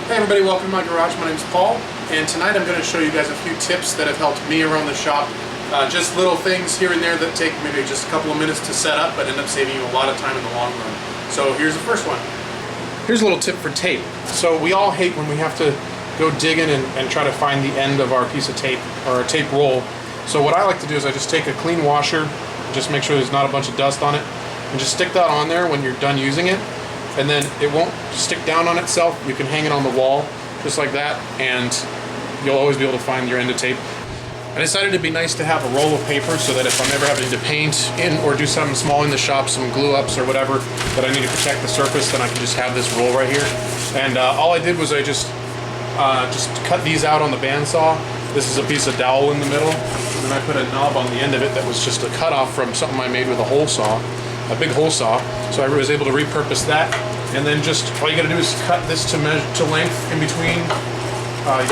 Hey everybody, welcome to my garage. My name is Paul, and tonight I'm going to show you guys a few tips that have helped me around the shop. Just little things here and there that take maybe just a couple of minutes to set up, but end up saving you a lot of time in the long run. So here's the first one. Here's a little tip for tape. So we all hate when we have to go digging and try to find the end of our piece of tape or a tape roll. So what I like to do is I just take a clean washer, just make sure there's not a bunch of dust on it, and just stick that on there when you're done using it. And then it won't stick down on itself. You can hang it on the wall just like that, and you'll always be able to find your end of tape. I decided it'd be nice to have a roll of paper so that if I'm ever having to paint in or do something small in the shop, some glue ups or whatever that I need to protect the surface, then I can just have this roll right here. And all I did was I just cut these out on the bandsaw. This is a piece of dowel in the middle, and then I put a knob on the end of it that was just a cutoff from something I made with a hole saw. A big hole saw, so I was able to repurpose that, and then just all you got to do is cut this to length in between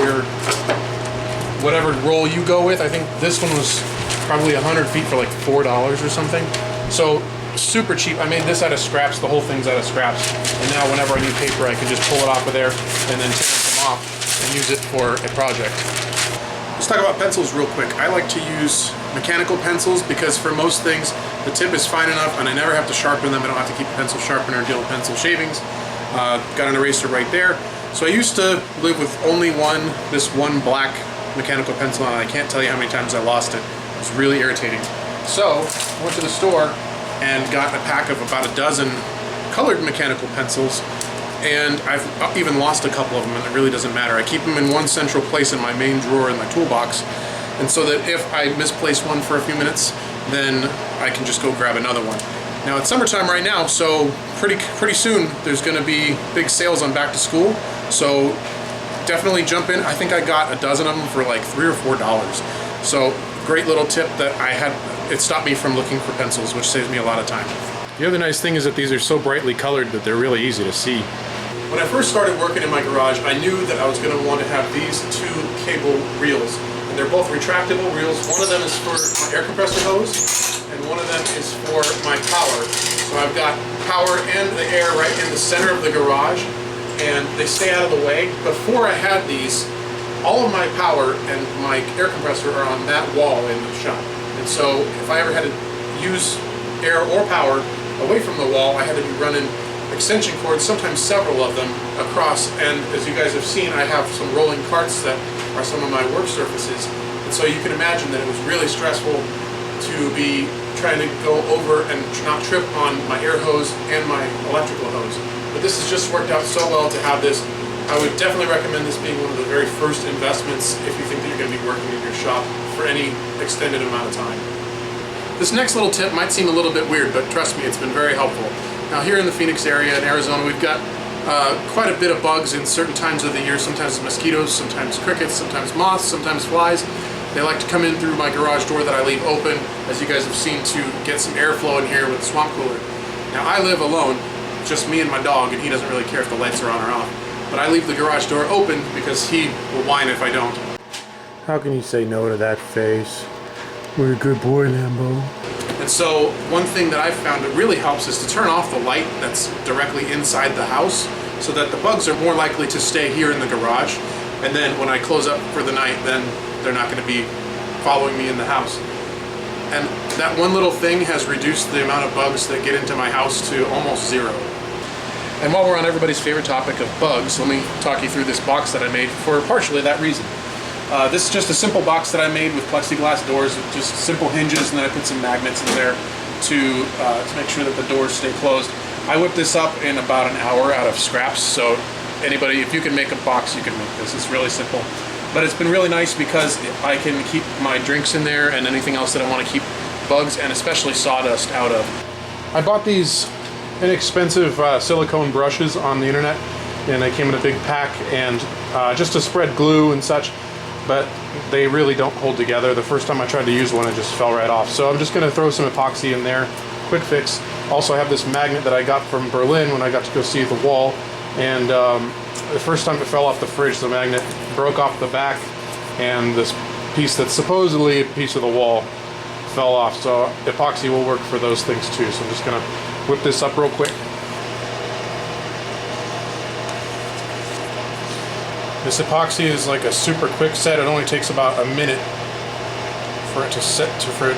your whatever roll you go with. I think this one was probably 100 feet for like $4 or something. So super cheap. I made this out of scraps. The whole thing's out of scraps, and now whenever I need paper, I can just pull it off of there and then tear them off and use it for a project. Let's talk about pencils real quick. I like to use mechanical pencils because for most things the tip is fine enough and I never have to sharpen them. I don't have to keep a pencil sharpener and deal with pencil shavings. Got an eraser right there. So I used to live with only this one black mechanical pencil, and I can't tell you how many times I lost it. It was really irritating. So I went to the store and got a pack of about a dozen colored mechanical pencils, and I've even lost a couple of them, and it really doesn't matter. I keep them in one central place in my main drawer in my toolbox, and so that if I misplace one for a few minutes, then I can just go grab another one. Now it's summertime right now, so pretty soon there's going to be big sales on back to school, so definitely jump in. I think I got a dozen of them for like $3 or $4. So great little tip that I had. It stopped me from looking for pencils, which saves me a lot of time. The other nice thing is that these are so brightly colored that they're really easy to see. When I first started working in my garage, I knew that I was going to want to have these two cable reels. And they're both retractable reels. One of them is for my air compressor hose, and one of them is for my power. So I've got power and the air right in the center of the garage, and they stay out of the way. Before I had these, all of my power and my air compressor are on that wall in the shop. And so if I ever had to use air or power away from the wall, I had to be running extension cords, sometimes several of them, across. And as you guys have seen, I have some rolling carts that are some of my work surfaces. And so you can imagine that it was really stressful to be trying to go over and not trip on my air hose and my electrical hose. But this has just worked out so well to have this. I would definitely recommend this being one of the very first investments if you think that you're going to be working in your shop for any extended amount of time. This next little tip might seem a little bit weird, but trust me, it's been very helpful. Now here in the Phoenix area in Arizona, we've got quite a bit of bugs in certain times of the year. Sometimes it's mosquitoes, sometimes crickets, sometimes moths, sometimes flies. They like to come in through my garage door that I leave open, as you guys have seen, to get some airflow in here with the swamp cooler. Now I live alone, just me and my dog, and he doesn't really care if the lights are on or off. But I leave the garage door open because he will whine if I don't. How can you say no to that face? We're a good boy, Lambo. And so one thing that I've found that really helps is to turn off the light that's directly inside the house so that the bugs are more likely to stay here in the garage. And then when I close up for the night, then they're not going to be following me in the house. And that one little thing has reduced the amount of bugs that get into my house to almost zero. And while we're on everybody's favorite topic of bugs, let me talk you through this box that I made for partially that reason. This is just a simple box that I made with plexiglass doors, with just simple hinges, and then I put some magnets in there to make sure that the doors stay closed. I whipped this up in about an hour out of scraps, so anybody, if you can make a box, you can make this. It's really simple. But it's been really nice because I can keep my drinks in there and anything else that I want to keep bugs and especially sawdust out of. I bought these inexpensive silicone brushes on the internet, and they came in a big pack, and just to spread glue and such, but they really don't hold together. The first time I tried to use one, it just fell right off. So I'm just going to throw some epoxy in there, quick fix. Also I have this magnet that I got from Berlin when I got to go see the wall, and the first time it fell off the fridge, the magnet broke off the back, and this piece that's supposedly a piece of the wall fell off. So epoxy will work for those things too. So I'm just going to whip this up real quick. This epoxy is like a super quick set. It only takes about a minute for it to start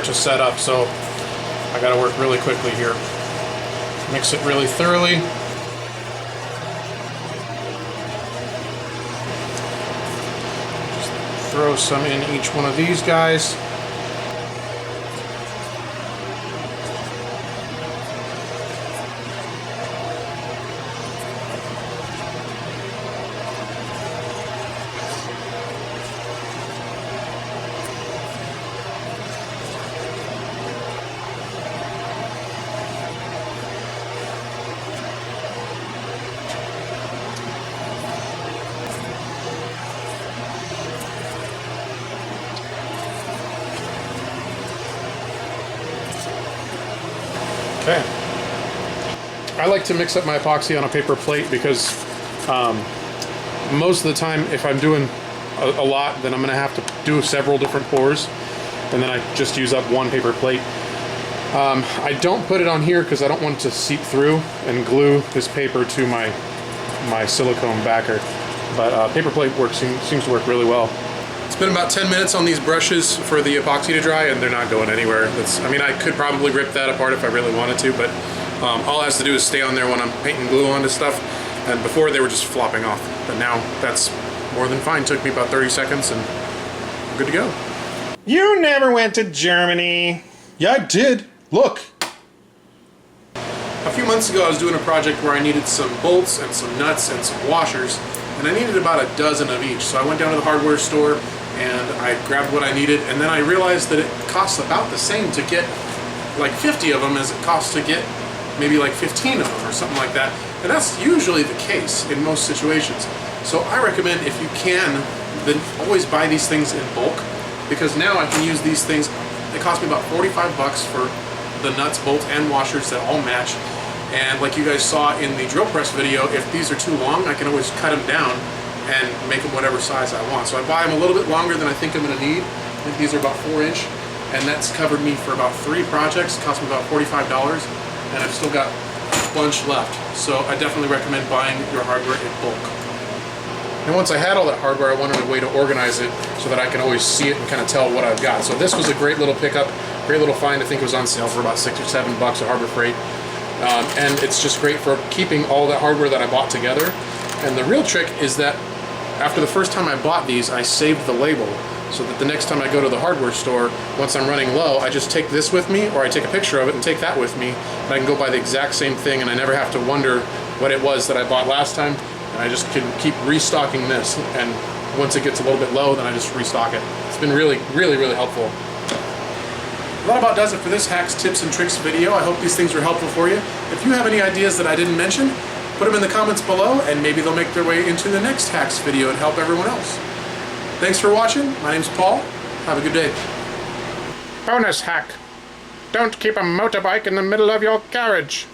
to set up. So I got to work really quickly here. Mix it really thoroughly. Just throw some in each one of these guys. Okay. I like to mix up my epoxy on a paper plate because most of the time if I'm doing a lot, then I'm going to have to do several different pours, and then I just use up one paper plate. I don't put it on here because I don't want it to seep through and glue this paper to my silicone backer, but paper plate seems to work really well. It's been about 10 minutes on these brushes for the epoxy to dry, and they're not going anywhere. I mean, I could probably rip that apart if I really wanted to, but all it has to do is stay on there when I'm painting glue onto stuff. And before, they were just flopping off. But now, that's more than fine. Took me about 30 seconds, and I'm good to go. You never went to Germany. Yeah, I did. Look. A few months ago, I was doing a project where I needed some bolts and some nuts and some washers, and I needed about a dozen of each. So I went down to the hardware store, and I grabbed what I needed, and then I realized that it costs about the same to get like 50 of them as it costs to get maybe like 15 of them or something like that. And that's usually the case in most situations. So I recommend, if you can, then always buy these things in bulk, because now I can use these things. They cost me about 45 bucks for the nuts, bolts, and washers that all match. And like you guys saw in the drill press video, if these are too long, I can always cut them down and make them whatever size I want. So I buy them a little bit longer than I think I'm going to need. I think these are about 4-inch, and that's covered me for about 3 projects. It cost me about $45, and I've still got a bunch left. So I definitely recommend buying your hardware in bulk. And once I had all that hardware, I wanted a way to organize it so that I can always see it and kind of tell what I've got. So this was a great little pickup, great little find. I think it was on sale for about 6 or 7 bucks at Harbor Freight. And it's just great for keeping all that hardware that I bought together. And the real trick is that after the first time I bought these, I saved the label so that the next time I go to the hardware store, once I'm running low, I just take this with me, or I take a picture of it and take that with me, and I can go buy the exact same thing, and I never have to wonder what it was that I bought last time, and I just can keep restocking this, and once it gets a little bit low, then I just restock it. It's been really, really, really helpful. That about does it for this hacks, tips, and tricks video. I hope these things were helpful for you. If you have any ideas that I didn't mention, put them in the comments below, and maybe they'll make their way into the next hacks video and help everyone else. Thanks for watching. My name's Paul. Have a good day. Bonus hack. Don't keep a motorbike in the middle of your garage.